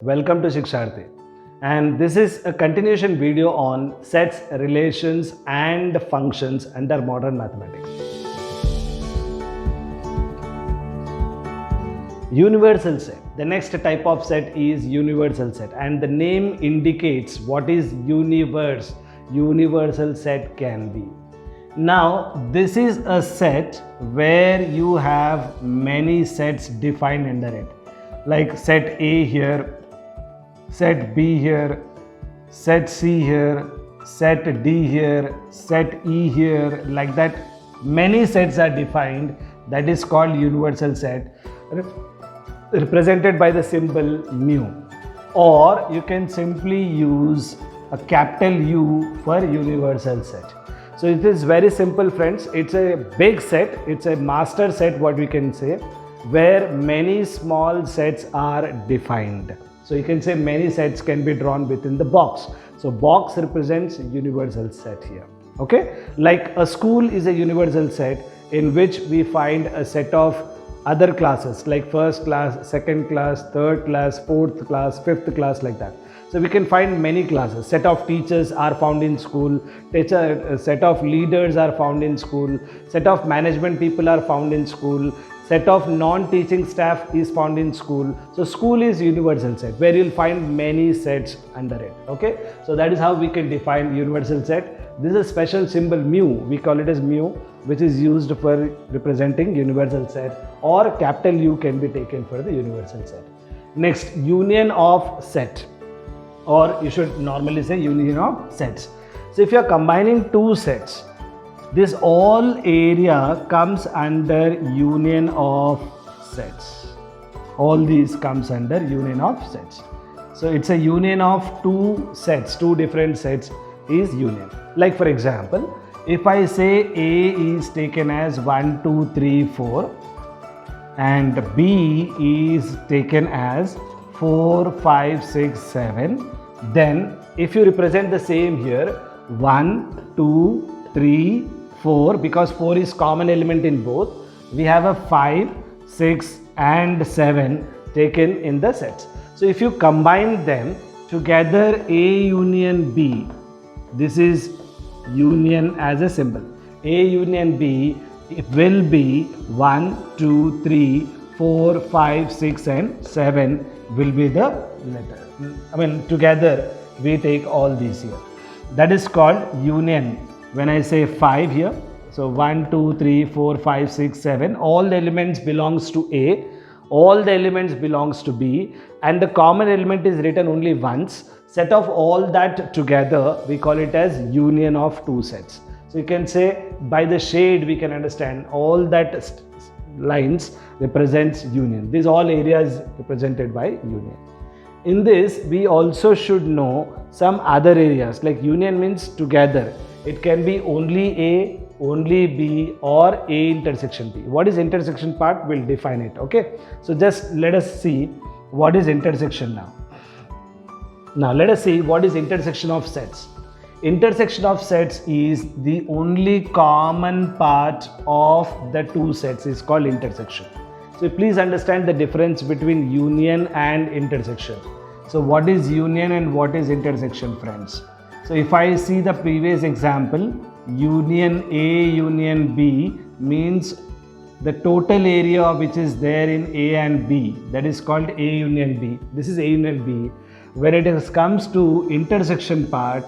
Welcome to Shiksharthi, and this is a continuation video on sets, relations and functions under modern mathematics. Universal set. The next type of set is universal set, and the name indicates what is universal set can be. Now this is a set where you have many sets defined under it, like set A here, set B here, set C here, set D here, set E here, like that. Many sets are defined. That is called universal set, represented by the symbol mu. Or you can simply use a capital U for universal set. So it is very simple, friends. It's a big set. It's a master set, what we can say, where many small sets are defined. So you can say many sets can be drawn within the box. So box represents universal set here. Okay, like a school is a universal set in which we find a set of other classes like first class, second class, third class, fourth class, fifth class, like that. So we can find many classes. Set of teachers are found in school, set of leaders are found in school, set of management people are found in school, set of non-teaching staff is found in school. So school is universal set where you'll find many sets under it. Okay, so that is how we can define universal set. This is a special symbol mu, we call it as mu, which is used for representing universal set, or capital U can be taken for the universal set. Next, union of set, or you should normally say union of sets. So if you are combining two sets, this all area comes under union of sets. All these comes under union of sets. So it's a union of two sets, two different sets is union. Like for example, if I say A is taken as 1, 2, 3, 4 and B is taken as 4, 5, 6, 7, then if you represent the same here, 1, 2, 3, 4, because 4 is common element in both, we have a 5, 6 and 7 taken in the sets. So if you combine them together, A union B, this is union as a symbol. A union B, it will be 1, 2, 3, 4, 5, 6 and 7 will be the letter. Together we take all these here. That is called union. When I say 5 here, so 1, 2, 3, 4, 5, 6, 7, all the elements belongs to A, all the elements belongs to B, and the common element is written only once. Set of all that together, we call it as union of two sets. So you can say by the shade we can understand all that lines represents union. These all areas represented by union. In this, we also should know some other areas, like union means together. It can be only A, only B, or A intersection B. What is intersection part? We'll define it. Okay. So just let us see what is intersection now. Now let us see what is intersection of sets. Intersection of sets is the only common part of the two sets is called intersection. So please understand the difference between union and intersection. So what is union and what is intersection, friends? So if I see the previous example, union A, union B means the total area which is there in A and B, that is called A union B. This is A union B. When it comes to intersection part,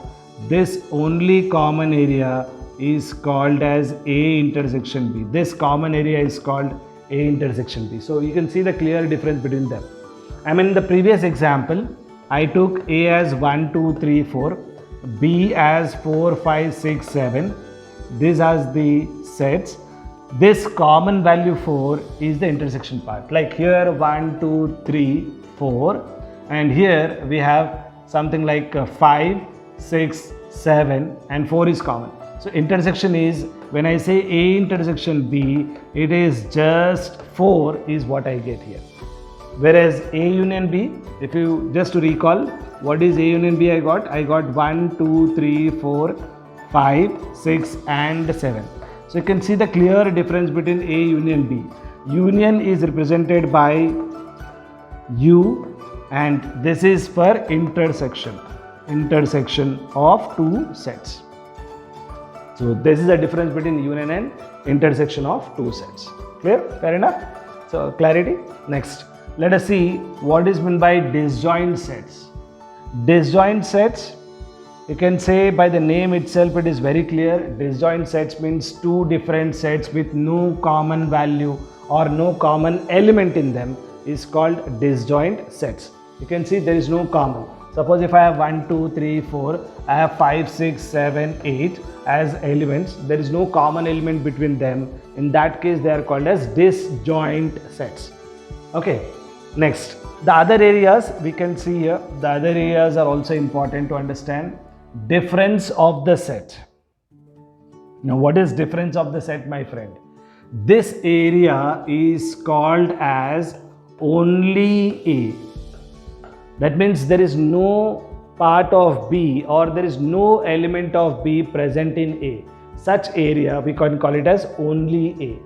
this only common area is called as A intersection B. This common area is called A intersection B. So you can see the clear difference between them. In the previous example, I took A as 1, 2, 3, 4, B as 4, 5, 6, 7. These are the sets. This common value 4 is the intersection part. Like here 1, 2, 3, 4, and here we have something like 5, 6, 7 and 4 is common. So intersection is, when I say A intersection B, it is just 4 is what I get here. Whereas A union B, if you just to recall, what is A union B I got 1, 2, 3, 4, 5, 6 and 7. So you can see the clear difference between A union B. Union is represented by U and this is for intersection of two sets. So this is the difference between union and intersection of two sets. Clear? Fair enough? So clarity. Next, let us see what is meant by disjoint sets. Disjoint sets, you can say by the name itself it is very clear. Disjoint sets means two different sets with no common value or no common element in them is called disjoint sets. You can see there is no common. Suppose if I have 1, 2, 3, 4, I have 5, 6, 7, 8 as elements. There is no common element between them. In that case, they are called as disjoint sets. Okay. Next, the other areas we can see here. The other areas are also important to understand. Difference of the set. Now, what is difference of the set, my friend? This area is called as only A. That means there is no part of B or there is no element of B present in A. Such area we can call it as only A.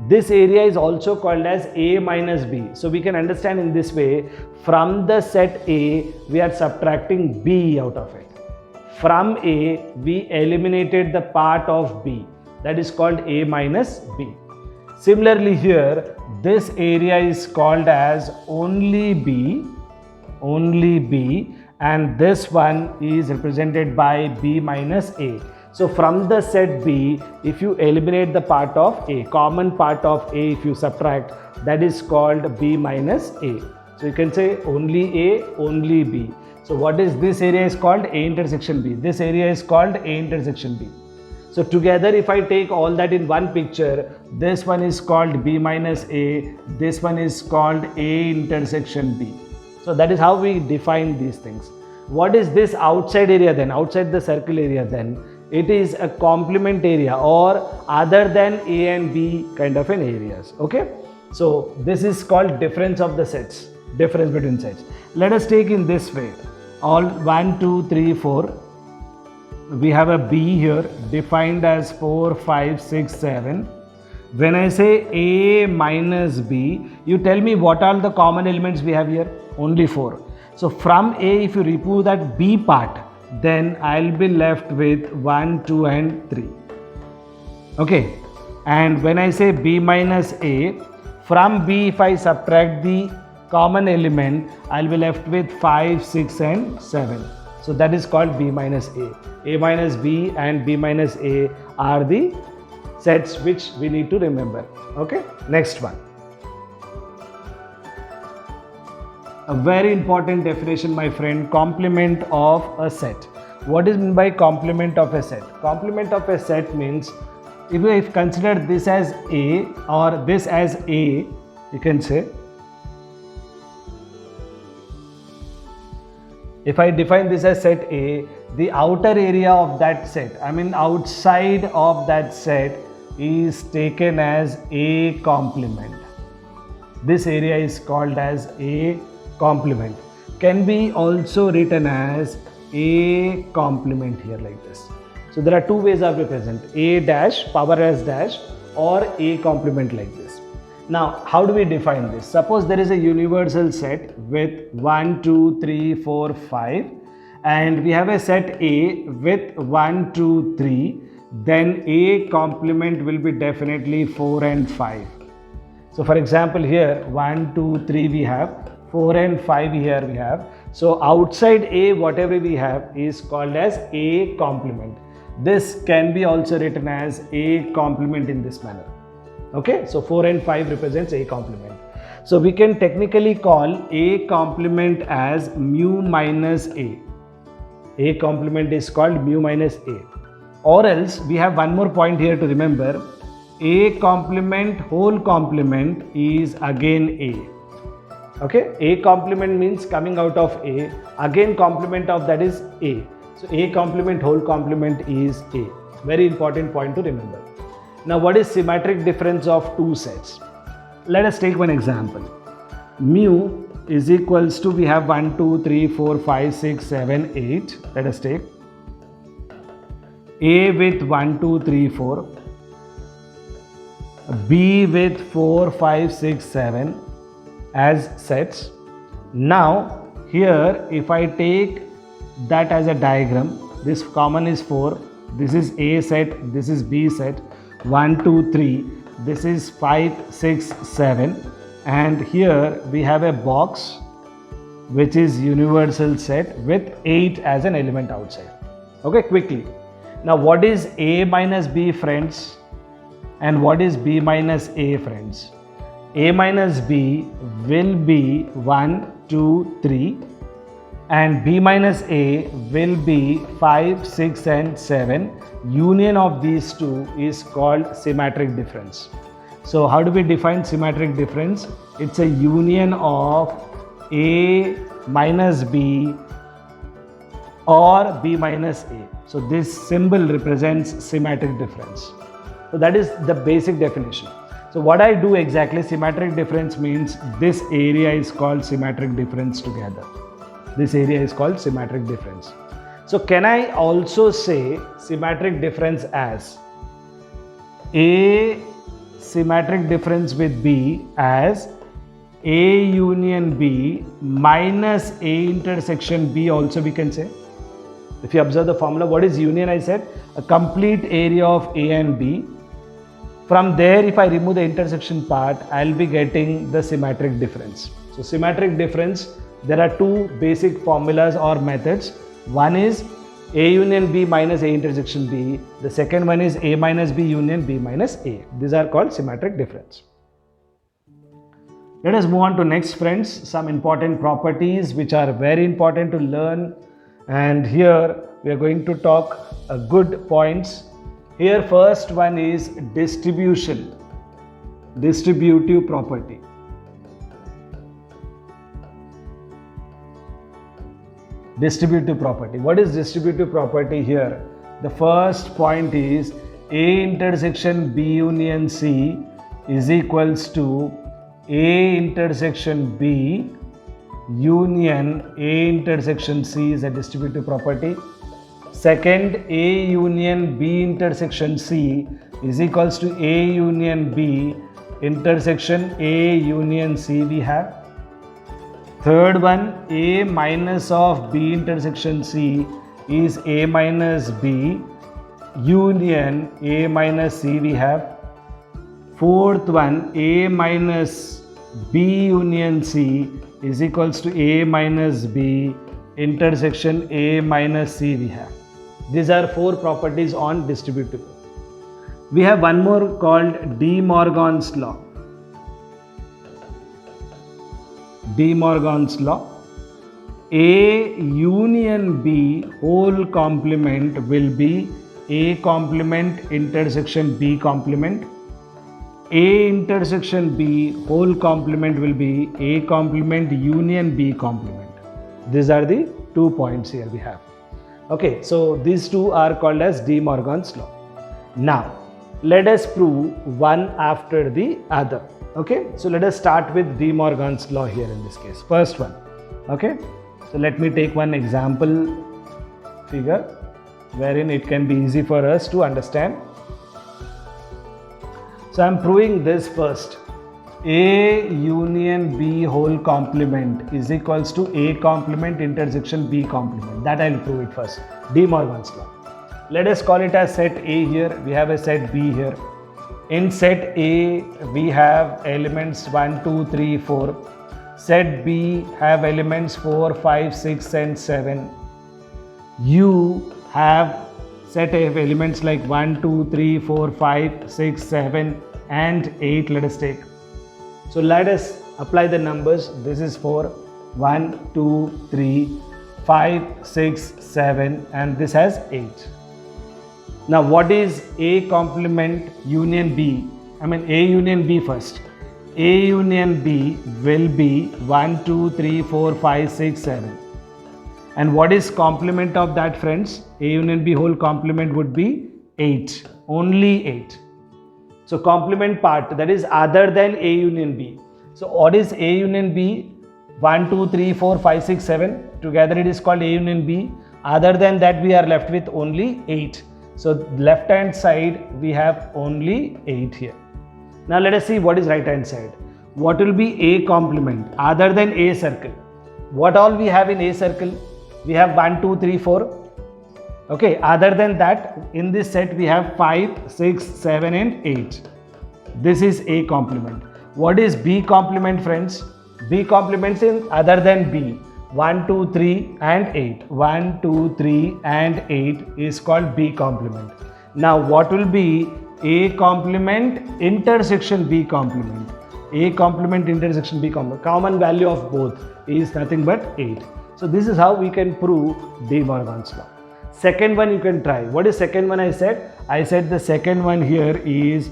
This area is also called as A minus B. So we can understand in this way, from the set A we are subtracting B out of it. From A we eliminated the part of B, that is called A minus B. Similarly here, this area is called as only B, and this one is represented by B minus A. So from the set B, if you eliminate the part of A, common part of A, if you subtract, that is called B minus A. So you can say only A, only B. So what is this area is called? A intersection B. This area is called A intersection B. So together if I take all that in one picture, this one is called B minus A, this one is called A intersection B. So that is how we define these things. What is this outside area then? Outside the circle area then? It is a complement area or other than A and B kind of an areas. Okay. So this is called difference of the sets. Difference between sets. Let us take in this way. All 1, 2, 3, 4. We have a B here defined as 4, 5, 6, 7. When I say A minus B, you tell me what are the common elements we have here? Only 4. So from A, if you remove that B part, then I'll be left with 1, 2 and 3. Okay. And when I say B minus A, from B if I subtract the common element, I'll be left with 5, 6 and 7. So that is called B minus A. A minus B and B minus A are the sets which we need to remember. Okay. Next one. A very important definition, my friend, complement of a set. What is meant by complement of a set? Complement of a set means if you consider this as A or this as A, you can say, if I define this as set A, the outer area of that set, outside of that set is taken as A complement. This area is called as A complement. Can be also written as A complement here like this. So there are two ways of represent, A dash, power S dash, or A complement like this. Now, how do we define this? Suppose there is a universal set with 1, 2, 3, 4, 5, and we have a set A with 1, 2, 3, then A complement will be definitely 4 and 5. So for example, here 1, 2, 3 we have, 4 and 5 here we have. So outside A, whatever we have is called as A complement. This can be also written as A complement in this manner. Okay, so 4 and 5 represents A complement. So we can technically call A complement as mu minus A. A complement is called mu minus A. Or else we have one more point here to remember. A complement whole complement is again A. Okay, A complement means coming out of A, again complement of that is A. So A complement whole complement is A. Very important point to remember. Now what is symmetric difference of two sets? Let us take one example. Mu is equals to, we have 1, 2, 3, 4, 5, 6, 7, 8. Let us take A with 1, 2, 3, 4. B with 4, 5, 6, 7 as sets. Now here if I take that as a diagram, this common is 4, this is A set, this is B set, 1 2 3, this is 5 6 7, and here we have a box which is universal set with 8 as an element outside. Okay, quickly. Now what is A minus B, friends, and what is B minus A, friends? A minus B will be 1 2 3, and B minus A will be 5 6 and 7. Union of these two is called symmetric difference. So how do we define symmetric difference? It's a union of A minus B or B minus A. So this symbol represents symmetric difference. So that is the basic definition. So what I do exactly, symmetric difference means this area is called symmetric difference together. This area is called symmetric difference. So can I also say symmetric difference as A symmetric difference with B as A union B minus A intersection B also we can say. If you observe the formula, what is union? I said a complete area of A and B. From there, if I remove the intersection part, I'll be getting the symmetric difference. So symmetric difference, there are two basic formulas or methods. One is A union B minus A intersection B. The second one is A minus B union B minus A. These are called symmetric difference. Let us move on to next, friends, some important properties which are very important to learn. And here we are going to talk good points. Here first one is distribution, distributive property. Distributive property. What is distributive property here? The first point is A intersection B union C is equals to A intersection B union A intersection C is a distributive property. Second, A union B intersection C is equals to A union B intersection A union C we have. Third one, A minus of B intersection C is A minus B union A minus C we have. Fourth one, A minus B union C is equals to A minus B intersection A minus C we have. These are four properties on distributive. We have one more called De Morgan's law. De Morgan's law. A union B whole complement will be A complement intersection B complement. A intersection B whole complement will be A complement union B complement. These are the 2 points here we have. Okay, so these two are called as De Morgan's law. Now, let us prove one after the other. Okay, so let us start with De Morgan's law here in this case. First one. Okay, so let me take one example figure wherein it can be easy for us to understand. So I am proving this first. A union B whole complement is equals to A complement intersection B complement. That I will prove it first. De Morgan's law. Let us call it as set A here. We have a set B here. In set A, we have elements 1, 2, 3, 4. Set B have elements 4, 5, 6 and 7. You have set of elements like 1, 2, 3, 4, 5, 6, 7 and 8. Let us take. So let us apply the numbers. This is 4, 1, 2, 3, 5, 6, 7 and this has 8. Now what is A complement union B? I mean A union B first. A union B will be 1, 2, 3, 4, 5, 6, 7. And what is complement of that, friends? A union B whole complement would be 8. Only 8. So complement part, that is other than A union B. So what is A union B? 1, 2, 3, 4, 5, 6, 7. Together it is called A union B. Other than that we are left with only 8. So left hand side we have only 8 here. Now let us see what is right hand side. What will be A complement other than A circle? what all we have in A circle? We have 1, 2, 3, 4. Okay, other than that, in this set we have 5, 6, 7 and 8. This is A complement. What is B complement, friends? B complements in other than B. 1, 2, 3 and 8. 1, 2, 3 and 8 is called B complement. Now what will be A complement intersection B complement? A complement intersection B complement. Common value of both is nothing but 8. So this is how we can prove De Morgan's law. Second one you can try. What is second one I said? I said the second one here is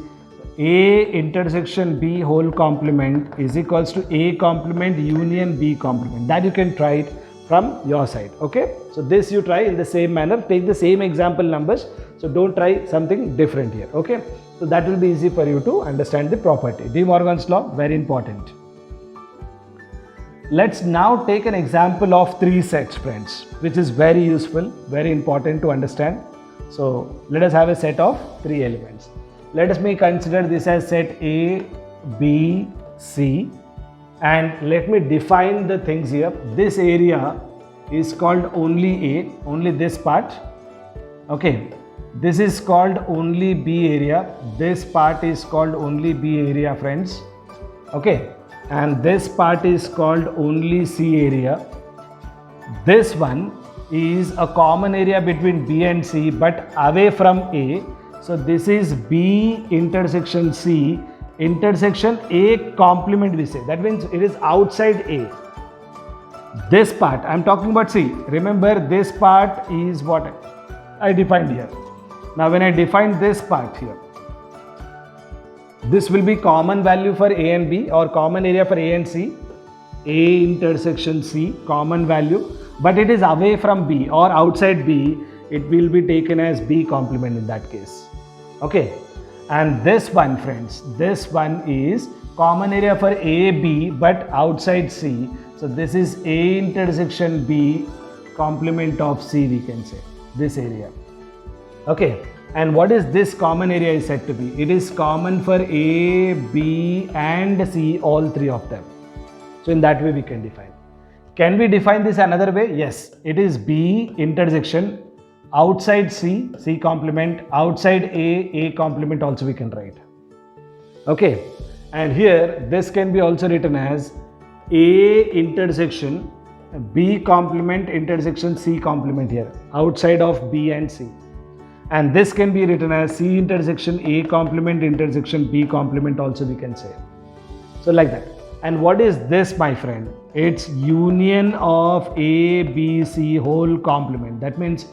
A intersection B whole complement is equals to A complement union B complement. That you can try it from your side. Okay. So this you try in the same manner. Take the same example numbers. So don't try something different here. Okay. So that will be easy for you to understand the property. De Morgan's law, very important. Let's now take an example of 3 sets, friends, which is very useful, very important to understand. So let us have a set of 3 elements. Let us consider this as set A, B, C, and let me define the things here. This area is called only A, only this part. Okay, this is called only B area. This part is called only B area, friends. Okay. And this part is called only C area. This one is a common area between B and C but away from A. So this is B intersection C intersection A complement we say. That means it is outside A. This part, I am talking about C. Remember this part is what I defined here. Now when I define this part here, this will be common value for A and B or common area for A and C. A intersection C, common value, but it is away from B or outside B. It will be taken as B complement in that case. Okay. And this one, friends, this one is common area for A, B, but outside C. So this is A intersection B, complement of C, we can say, this area. Okay. And what is this common area is said to be? It is common for A, B and C, all 3 of them. So in that way we can define. Can we define this another way? Yes. It is B intersection outside C, C complement, outside A complement also we can write. Okay. And here this can be also written as A intersection B complement intersection C complement here, outside of B and C. And this can be written as C intersection A complement intersection B complement also we can say. So like that. And what is this, my friend? It's union of A, B, C whole complement. That means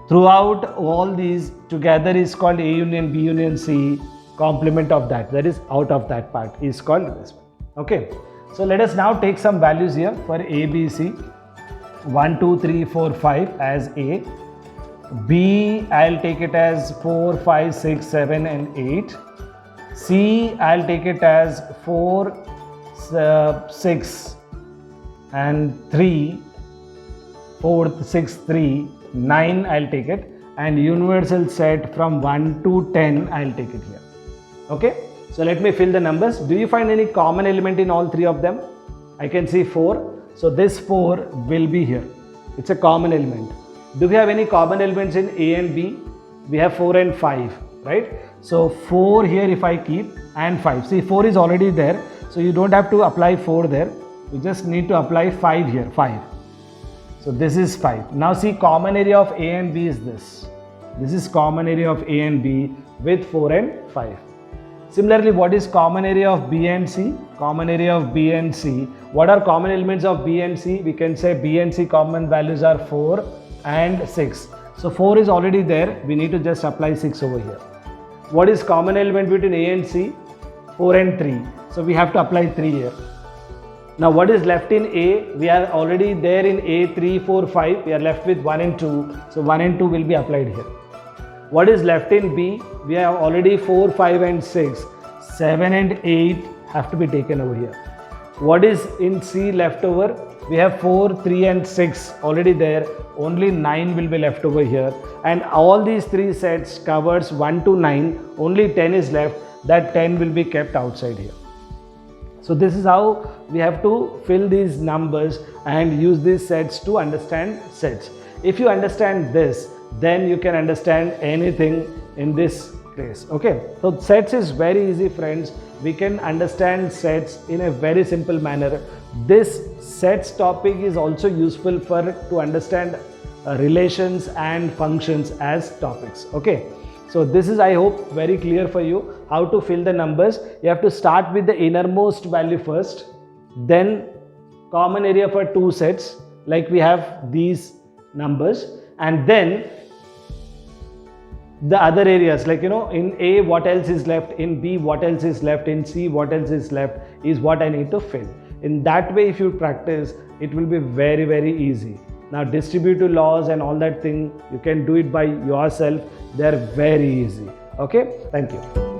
throughout all these together is called A union B union C, complement of that. That is out of that part is called this one. Okay. So let us now take some values here for A, B, C. 1, 2, 3, 4, 5 as A. B, I'll take it as 4, 5, 6, 7 and 8. C, I'll take it as 4, 6 and 3, 4, 6, 3, 9 I'll take it, and universal set from 1 to 10 I'll take it here. Okay. So let me fill the numbers. Do you find any common element in all 3 of them? I can see 4. So this 4 will be here. It's a common element. Do we have any common elements in A and B? We have 4 and 5, right? So 4 here if I keep and 5. See, 4 is already there. So you don't have to apply 4 there. You just need to apply 5 here, 5. So this is 5. Now see, common area of A and B is this. This is common area of A and B with 4 and 5. Similarly, what is common area of B and C? Common area of B and C. What are common elements of B and C? We can say B and C common values are 4 and 6. So 4 is already there. We need to just apply 6 over here. What is common element between A and C? 4 and 3. So we have to apply 3 here. Now what is left in A? We are already there in A, 3, 4, 5. We are left with 1 and 2. So 1 and 2 will be applied here. What is left in B? We have already 4, 5 and 6. 7 and 8 have to be taken over here. What is in C left over? We have 4, 3 and 6 already there. Only 9 will be left over here. And all these 3 sets covers 1 to 9. Only 10 is left. That 10 will be kept outside here. So this is how we have to fill these numbers and use these sets to understand sets. If you understand this, then you can understand anything in this place. Okay, so sets is very easy, friends. We can understand sets in a very simple manner. This sets topic is also useful to understand relations and functions as topics. Okay, so this is, I hope, very clear for you how to fill the numbers. You have to start with the innermost value first, then common area for two sets, like we have these numbers, and then the other areas, like in A what else is left, in B what else is left, in C what else is left, is what I need to fill. In that way, if you practice, it will be very, very easy. Now distributive laws and all that thing, you can do it by yourself. They are very easy. Okay, thank you.